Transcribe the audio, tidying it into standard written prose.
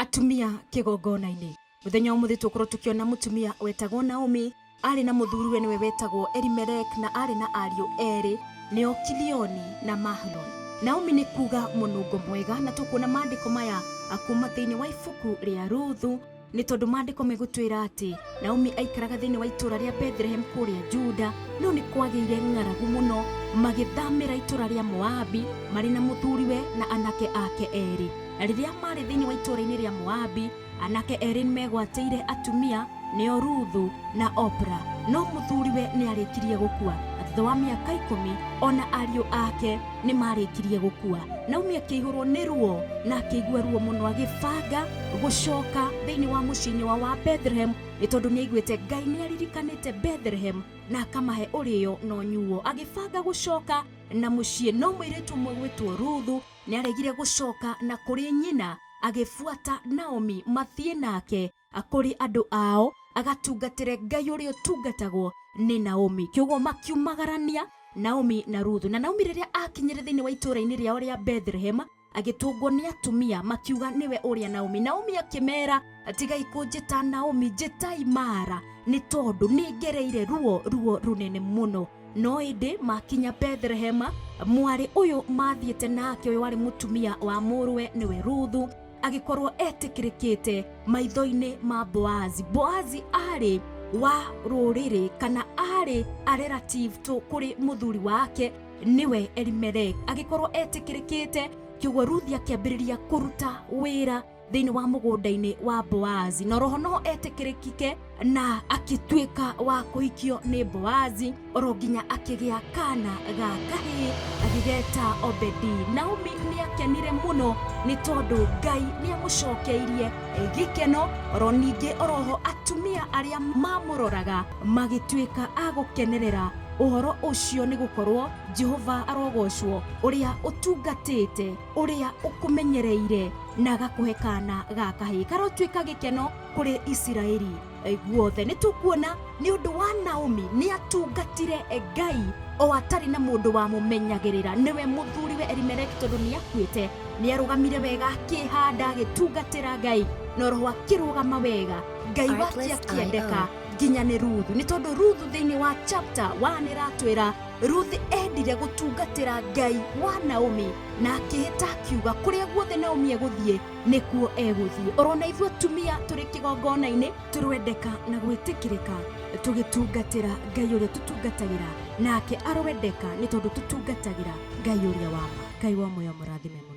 atumia kigongona-ini. Muthenya umuthi tukorwo tukiona mutumia wetagwo Naomi ari na muthuriwe niwe wetagwo Elimelech na ari na ariu eri nio Kilioni na Mahlon. Naomi ni kuga munungo mwega na tukuona maandiko maya akuma thiini wa ibuku ria Ruthu ni tondu maandiko megutwira ati Naomi aikaraga thiini wa itura ria Bethlehem kuria Juda no ni kwageire ng'aragu muno magithamira itura ria Moabi mari na muthuriwe na anake ake eri. Na riria mari thiini wa itura-ini ria Moabi anake eri megwateire atumia nio Ruthu na Opra no muthuriwe ni arikirie gukua thutha wa miaka 10 ona ariu ake ni marikirie gukua. Naomi akihurwo ni ruo na akigua ruo muno agifanga gucoka thiini wa muciini wa Bethlehem ni tondu ni aiguite Ngai ni aririkanite Bethlehem na akamahe urio no nyuo. Agifanga gucoka na mucii no mwiritu mwe gwitwo Ruthu ni aregire gucoka na kuri nyina agifuata Naomi mathie nake akuri andu ao agatungatire Ngai urio tungatagwo ni Naomi. Kiugo makiumagarania Naomi na Ruthu. Na Naomi riria akinyire thiini wa itura-ini riao ria Bethlehem agitungwo ni atumia makiuga niwe uria Naomi. Naomi akimera tigai kunjita Naomi, jitai Mara ni tondu ni ngereire ruo runene muno. No indi makinya Bethlehem mwari uyu mathiete nake uyu wari mutumia wa muruwe niwe Ruthu agikorwo etikirikite maitho-ini ma Boazi. Boazi ari wa ruriri kana ari a relative to kuri muthuri wake niwe Elimelech. Agikorwo etikirikite kiugo Ruthu akiambiriria kuruta wira thiini wa mugunda-ini wa Boazi no roho no etikirikike na akitwika wa kuhikio ni Boazi oro nginya akigia kana ga kahi agigeta Obedi. Naomi ni akenire muno ni tondu Ngai ni amucokeirie gikeno oro ningi oroho atumia aria mamuroraga magitwika agukenerera uhoro ucio ni gukorwo Jehova arogocwo uria utungatite uria ukumenyereire na gakuhe kana ga kahi karotwika gikeno kuri Isiraeli guothe. Ni tukuona ni undu wa Naomi ni atungatire Ngai o atari na mundu wa mumenyagirira niwe muthuriwe Elimelech tondu ni akuite ni arugamire wega kihanda gitungatira Ngai no roho akirugama wega Ngai wake akiendeka nginya ni Ruthu. Ni tondu Ruthu thiini wa chapter 1 iratwira Ruthu endire gutungatira Ngai wa Naomi na akihita kiuga kuria guothe Naomi eguthie nikuo eguthie. Orona ithu atumia turi kigongona-ini turwendeka na gwitikirika tugitungatira Ngai uria tutungatagira nake arwendeka ni tondu tutungatagira Ngai uria wa ma. Ngai wa moyo murathime.